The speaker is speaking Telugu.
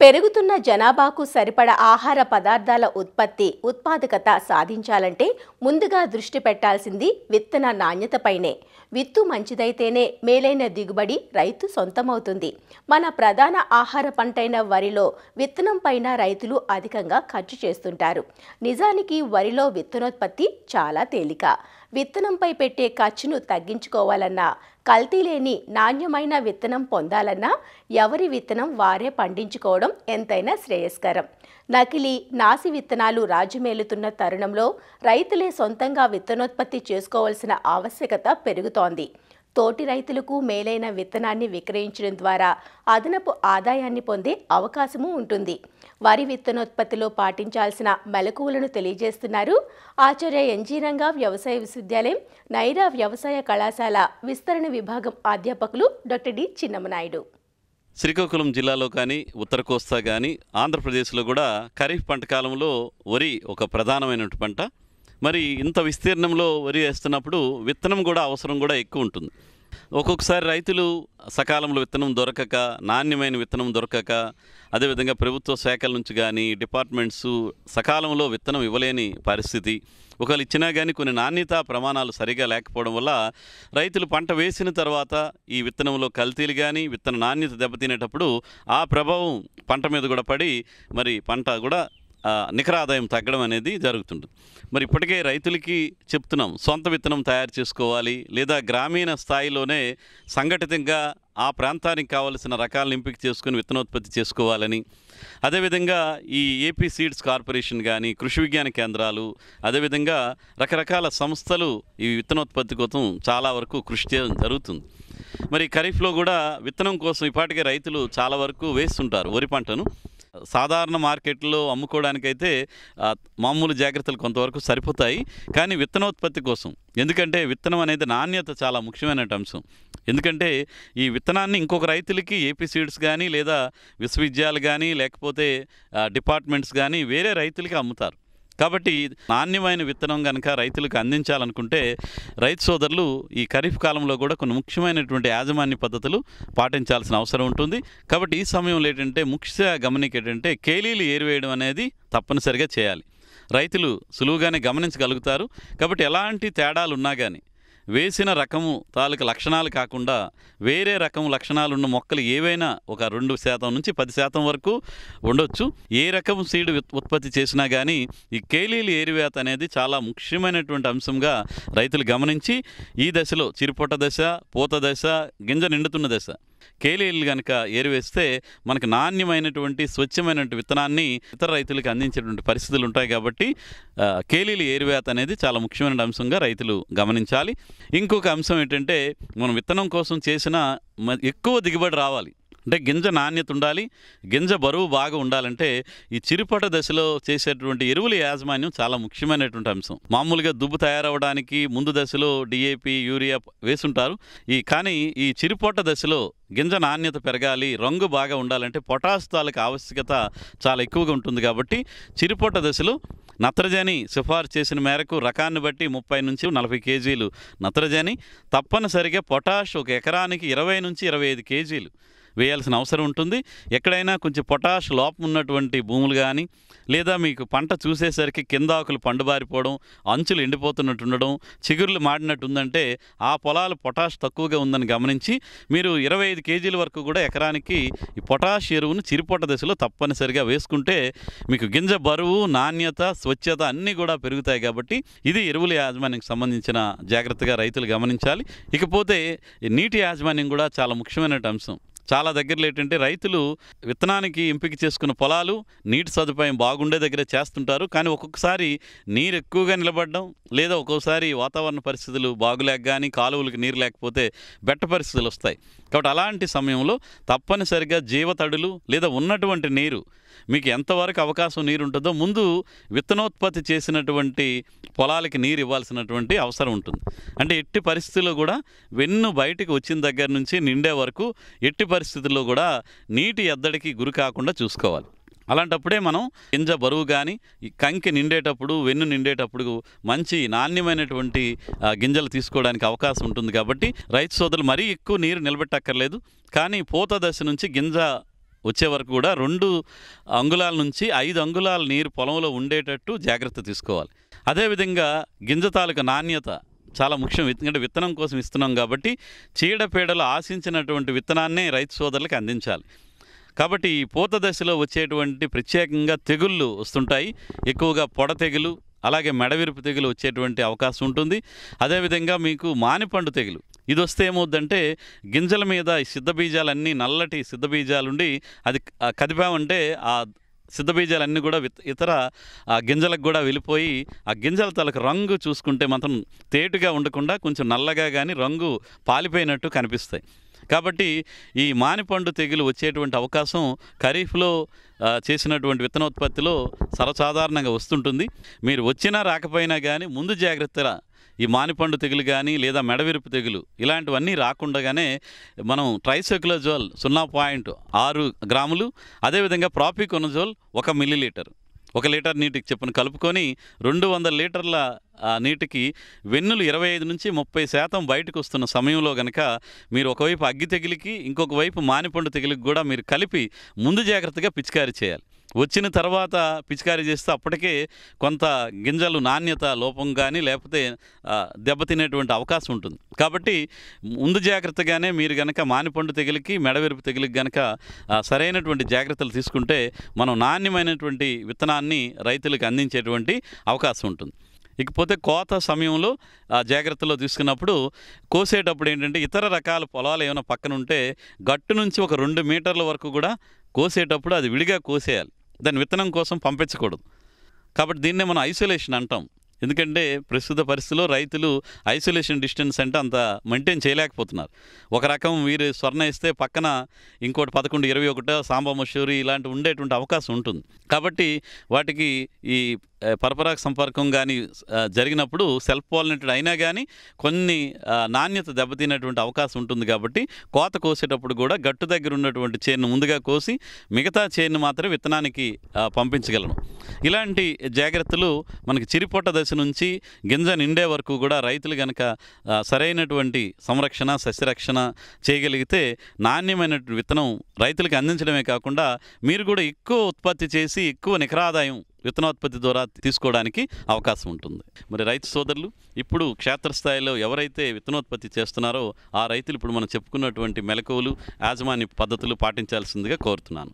పెరుగుతున్న జనాభాకు సరిపడా ఆహార పదార్థాల ఉత్పాదకత సాధించాలంటే ముందుగా దృష్టి పెట్టాల్సింది విత్తన నాణ్యతపైనే. విత్తు మంచిదైతేనే మేలైన దిగుబడి రైతు సొంతమవుతుంది. మన ప్రధాన ఆహార పంటైన వరిలో విత్తనం పైన రైతులు అధికంగా ఖర్చు చేస్తుంటారు. నిజానికి వరిలో విత్తనోత్పత్తి చాలా తేలిక. విత్తనంపై పెట్టే ఖర్చును తగ్గించుకోవాలన్నా, కల్తీ లేని నాణ్యమైన విత్తనం పొందాలన్నా ఎవరి విత్తనం వారే పండించుకోవడం ఎంతైనా శ్రేయస్కరం. నకిలీ, నాసి విత్తనాలు రాజుమేలుతున్న తరుణంలో రైతులే సొంతంగా విత్తనోత్పత్తి చేసుకోవాల్సిన ఆవశ్యకత పెరుగుతోంది. తోటి రైతులకు మేలైన విత్తనాన్ని విక్రయించడం ద్వారా అదనపు ఆదాయాన్ని పొందే అవకాశమూ ఉంటుంది. వరి విత్తనోత్పత్తిలో పాటించాల్సిన మెలకువలను తెలియజేస్తున్నారు ఆచార్య ఎన్జీ రంగా వ్యవసాయ విశ్వవిద్యాలయం, నైరా వ్యవసాయ కళాశాల విస్తరణ విభాగం అధ్యాపకులు డాక్టర్ డి చిన్నమనాయుడు. శ్రీకాకుళం జిల్లాలో కానీ, ఉత్తర కోస్తా కానీ, ఆంధ్రప్రదేశ్లో కూడా ఖరీఫ్ పంట కాలంలో వరి ఒక ప్రధానమైనటువంటి పంట. మరి ఇంత విస్తీర్ణంలో వరి వేస్తున్నప్పుడు విత్తనం కూడా అవసరం కూడా ఎక్కువ ఉంటుంది. ఒక్కొక్కసారి రైతులు సకాలంలో విత్తనం దొరకక, నాణ్యమైన విత్తనం దొరకక, అదేవిధంగా ప్రభుత్వ శాఖల నుంచి కానీ, డిపార్ట్మెంట్స్ సకాలంలో విత్తనం ఇవ్వలేని పరిస్థితి. ఒకవేళ ఇచ్చినా కానీ కొన్ని నాణ్యతా ప్రమాణాలు సరిగా లేకపోవడం వల్ల రైతులు పంట వేసిన తర్వాత ఈ విత్తనంలో కల్తీలు కానీ, విత్తన నాణ్యత దెబ్బతినేటప్పుడు ఆ ప్రభావం పంట మీద కూడా పడి మరి పంట కూడా నికర ఆదాయం తగ్గడం అనేది జరుగుతుంది. మరి ఇప్పటికే రైతులకి చెప్తున్నాం, సొంత విత్తనం తయారు చేసుకోవాలి, లేదా గ్రామీణ స్థాయిలోనే సంఘటితంగా ఆ ప్రాంతానికి కావలసిన రకాలను ఎంపిక చేసుకుని విత్తనోత్పత్తి చేసుకోవాలని. అదేవిధంగా ఈ ఏపీ సీడ్స్ కార్పొరేషన్ కానీ, కృషి విజ్ఞాన కేంద్రాలు, అదేవిధంగా రకరకాల సంస్థలు ఈ విత్తనోత్పత్తి కోసం చాలా వరకు కృషి చేయడం జరుగుతుంది. మరి ఖరీఫ్లో కూడా విత్తనం కోసం ఇప్పటికే రైతులు చాలా వరకు వేస్తుంటారు వరి పంటను. సాధారణ మార్కెట్లో అమ్ముకోవడానికైతే మామూలు జాగ్రత్తలు కొంతవరకు సరిపోతాయి. కానీ విత్తనోత్పత్తి కోసం, ఎందుకంటే విత్తనం అనేది నాణ్యత చాలా ముఖ్యమైన అంశం. ఎందుకంటే ఈ విత్తనాన్ని ఇంకొక రైతులకి ఏపీ సీడ్స్ కానీ, లేదా విశ్వవిద్యాలయాలు కానీ, లేకపోతే డిపార్ట్మెంట్స్ కానీ వేరే రైతులకి అమ్ముతారు. కాబట్టి నాణ్యమైన విత్తనం కనుక రైతులకు అందించాలనుకుంటే రైతు సోదరులు ఈ ఖరీఫ్ కాలంలో కూడా కొన్ని ముఖ్యమైనటువంటి యాజమాన్య పద్ధతులు పాటించాల్సిన అవసరం ఉంటుంది. కాబట్టి ఈ సమయంలో ఏంటంటే ముఖ్య గమనిక ఏంటంటే కేలీలు ఏరివేయడం అనేది తప్పనిసరిగా చేయాలి. రైతులు సులువుగానే గమనించగలుగుతారు. కాబట్టి ఎలాంటి తేడాలు ఉన్నా కానీ వేసిన రకము తాలూకు లక్షణాలు కాకుండా వేరే రకం లక్షణాలున్న మొక్కలు ఏవైనా ఒక 2% నుంచి 10% వరకు ఉండొచ్చు. ఏ రకం సీడ్ ఉత్పత్తి చేసినా కానీ ఈ కేలీలు ఏరివేత అనేది చాలా ముఖ్యమైనటువంటి అంశంగా రైతులు గమనించి ఈ దశలో చిరుపొట్ట దశ, పూత దశ, గింజ నిండుతున్న దశ కేలీలు కనుక ఏరివేస్తే మనకు నాణ్యమైనటువంటి స్వచ్ఛమైనటువంటి విత్తనాన్ని ఇతర రైతులకు అందించేటువంటి పరిస్థితులు ఉంటాయి. కాబట్టి కేలీలు ఏరివేత అనేది చాలా ముఖ్యమైన అంశంగా రైతులు గమనించాలి. ఇంకొక అంశం ఏంటంటే మనం విత్తనం కోసం చేసిన ఎక్కువ దిగుబడి రావాలి అంటే గింజ నాణ్యత ఉండాలి, గింజ బరువు బాగా ఉండాలంటే ఈ చిరుపొట్ట దశలో చేసేటువంటి ఎరువుల యాజమాన్యం చాలా ముఖ్యమైనటువంటి అంశం. మామూలుగా దుబ్బు తయారవడానికి ముందు దశలో డిఏపి, యూరియా వేసుంటారు. కానీ ఈ చిరుపొట్ట దశలో గింజ నాణ్యత పెరగాలి, రంగు బాగా ఉండాలంటే పొటాష్ తాలూకు ఆవశ్యకత చాలా ఎక్కువగా ఉంటుంది. కాబట్టి చిరుపొట్ట దశలో నత్రజని సిఫార్సు చేసిన మేరకు రకాన్ని బట్టి 30 నుంచి 40 కేజీలు నత్రజని, తప్పనిసరిగా పొటాష్ ఒక ఎకరానికి 20 నుంచి 25 కేజీలు వేయాల్సిన అవసరం ఉంటుంది. ఎక్కడైనా కొంచెం పొటాష్ లోపం ఉన్నటువంటి భూములు కానీ, లేదా మీకు పంట చూసేసరికి కింద ఆకులు పండుబారిపోవడం, అంచులు ఎండిపోతున్నట్టు ఉండడం, చిగురులు మాడినట్టు ఉందంటే ఆ పొలాలు పొటాష్ తక్కువగా ఉందని గమనించి మీరు 25 కేజీల వరకు కూడా ఎకరానికి ఈ పొటాష్ ఎరువును చిరుపొట్ట దశలో తప్పనిసరిగా వేసుకుంటే మీకు గింజ బరువు, నాణ్యత, స్వచ్ఛత అన్నీ కూడా పెరుగుతాయి. కాబట్టి ఇది ఎరువుల యాజమాన్యానికి సంబంధించిన జాగ్రత్తగా రైతులు గమనించాలి. ఇకపోతే నీటి యాజమాన్యం కూడా చాలా ముఖ్యమైన అంశం. చాలా దగ్గరలో ఏంటంటే రైతులు విత్తనానికి ఎంపిక చేసుకున్న పొలాలు నీటి సదుపాయం బాగుండే దగ్గర చేస్తుంటారు. కానీ ఒక్కొక్కసారి నీరు ఎక్కువగా నిలబడడం, లేదా ఒక్కోసారి వాతావరణ పరిస్థితులు బాగులేక కానీ కాలువలకు నీరు లేకపోతే బెట్ట పరిస్థితులు వస్తాయి. కాబట్టి అలాంటి సమయంలో తప్పనిసరిగా జీవతడులు లేదా ఉన్నటువంటి నీరు మీకు ఎంతవరకు అవకాశం నీరు ఉంటుందో ముందు విత్తనోత్పత్తి చేసినటువంటి పొలాలకి నీరు ఇవ్వాల్సినటువంటి అవసరం ఉంటుంది. అంటే ఎట్టి పరిస్థితుల్లో కూడా వెన్ను బయటికి వచ్చిన దగ్గర నుంచి నిండే వరకు ఎట్టి పరిస్థితుల్లో కూడా నీటి ఎద్దడికి గురి కాకుండా చూసుకోవాలి. అలాంటప్పుడే మనం గింజ బరువు కానీ ఈ కంకి నిండేటప్పుడు, వెన్ను నిండేటప్పుడు మంచి నాణ్యమైనటువంటి గింజలు తీసుకోవడానికి అవకాశం ఉంటుంది. కాబట్టి రైతు సోదరులు మరీ ఎక్కువ నీరు నిలబెట్టక్కర్లేదు. కానీ పూత దశ నుంచి గింజ వచ్చే వరకు కూడా 2 అంగుళాల నుంచి 5 అంగుళాల నీరు పొలంలో ఉండేటట్టు జాగ్రత్త తీసుకోవాలి. అదేవిధంగా గింజ తాలూకా నాణ్యత చాలా ముఖ్యం. ఎందుకంటే విత్తనం కోసం ఇస్తున్నాం కాబట్టి చీడపీడలు ఆశించినటువంటి విత్తనాన్నే రైతు సోదరులకు అందించాలి. కాబట్టి ఈ పూత దశలో వచ్చేటువంటి ప్రత్యేకంగా తెగుళ్ళు వస్తుంటాయి. ఎక్కువగా పొడ తెగులు, అలాగే మెడవిరుపు తెగులు వచ్చేటువంటి అవకాశం ఉంటుంది. అదేవిధంగా మీకు మానిపండు తెగులు ఇది వస్తే ఏమవుద్దంటే గింజల మీద ఈ సిద్ధబీజాలన్నీ నల్లటి సిద్ధబీజాలుండి అది కదిపామంటే ఆ సిద్ధబీజాలన్నీ కూడా ఇతర గింజలకు కూడా వెళ్ళిపోయి ఆ గింజల తలకు రంగు చూసుకుంటే మాత్రం తేటుగా ఉండకుండా కొంచెం నల్లగా కానీ రంగు పాలిపోయినట్టు కనిపిస్తాయి. కాబట్టి ఈ మానిపండు తెగులు వచ్చేటువంటి అవకాశం ఖరీఫ్లో చేసినటువంటి విత్తనోత్పత్తిలో సర్వసాధారణంగా వస్తుంటుంది. మీరు వచ్చినా రాకపోయినా కానీ ముందు జాగ్రత్తగా ఈ మానిపండు తెగులు కానీ లేదా మెడవిరుపు తెగులు ఇలాంటివన్నీ రాకుండానే మనం ట్రైసైక్లోజోల్ 0.6 గ్రాములు, అదేవిధంగా ప్రాపికొనజోల్ 1 మిల్లీలీటర్ 1 లీటర్ నీటికి చొప్పున కలుపుకొని 200 లీటర్ల నీటికి వెన్నులు 25 నుంచి 30% బయటకు వస్తున్న సమయంలో కనుక మీరు ఒకవైపు అగ్గి తెగులుకి ఇంకొక వైపు మానిపండు తెగులుకి కూడా మీరు కలిపి ముందు జాగ్రత్తగా పిచికారీ చేయాలి. వచ్చిన తర్వాత పిచికారీ చేస్తే అప్పటికే కొంత గింజలు నాణ్యత లోపం కానీ లేకపోతే దెబ్బతినేటువంటి అవకాశం ఉంటుంది. కాబట్టి ముందు జాగ్రత్తగానే మీరు కనుక మానిపండు తెగులుకి మెడవిరుపు తెగులుకి కనుక సరైనటువంటి జాగ్రత్తలు తీసుకుంటే మనం నాణ్యమైనటువంటి విత్తనాన్ని రైతులకు అందించేటువంటి అవకాశం ఉంటుంది. ఇకపోతే కోత సమయంలో జాగ్రత్తలో తీసుకున్నప్పుడు కోసేటప్పుడు ఏంటంటే ఇతర రకాల పొలాలు ఏమైనా పక్కన ఉంటే గట్టు నుంచి ఒక 2 మీటర్ల వరకు కూడా కోసేటప్పుడు అది విడిగా కోసేయాలి. దాని విత్తనం కోసం పంపించకూడదు. కాబట్టి దీన్నే మనం ఐసోలేషన్ అంటాం. ఎందుకంటే ప్రస్తుత పరిస్థితిలో రైతులు ఐసోలేషన్ డిస్టెన్స్ అంటే అంత మెయింటైన్ చేయలేకపోతున్నారు. ఒక రకం వీరు స్వర్ణ ఇస్తే పక్కన ఇంకోటి 11, 21 సాంబా మసూరి ఇలాంటి ఉండేటువంటి అవకాశం ఉంటుంది. కాబట్టి వాటికి ఈ పరపరాగ సంపర్కం కానీ జరిగినప్పుడు సెల్ఫ్ పాలినేటెడ్ అయినా కానీ కొన్ని నాణ్యత దెబ్బతినేటువంటి అవకాశం ఉంటుంది. కాబట్టి కోత కోసేటప్పుడు కూడా గట్టు దగ్గర ఉన్నటువంటి చేనును ముందుగా కోసి మిగతా చేనును మాత్రమే విత్తనానికి పంపించగలను. ఇలాంటి జాగ్రత్తలు మనకి చిరిపొట్ట దశ నుంచి గింజ నిండే వరకు కూడా రైతులు కనుక సరైనటువంటి సంరక్షణ సస్యరక్షణ చేయగలిగితే నాణ్యమైనటువంటి విత్తనం రైతులకు అందించడమే కాకుండా మీరు కూడా ఎక్కువ ఉత్పత్తి చేసి ఎక్కువ నికరాదాయం విత్తనోత్పత్తి ద్వారా తీసుకోవడానికి అవకాశం ఉంటుంది. మరి రైతు సోదరులు ఇప్పుడు క్షేత్రస్థాయిలో ఎవరైతే విత్తనోత్పత్తి చేస్తున్నారో ఆ రైతులు ఇప్పుడు మనం చెప్పుకున్నటువంటి మెలకువలు యాజమాన్య పద్ధతులు పాటించాల్సిందిగా కోరుతున్నాను.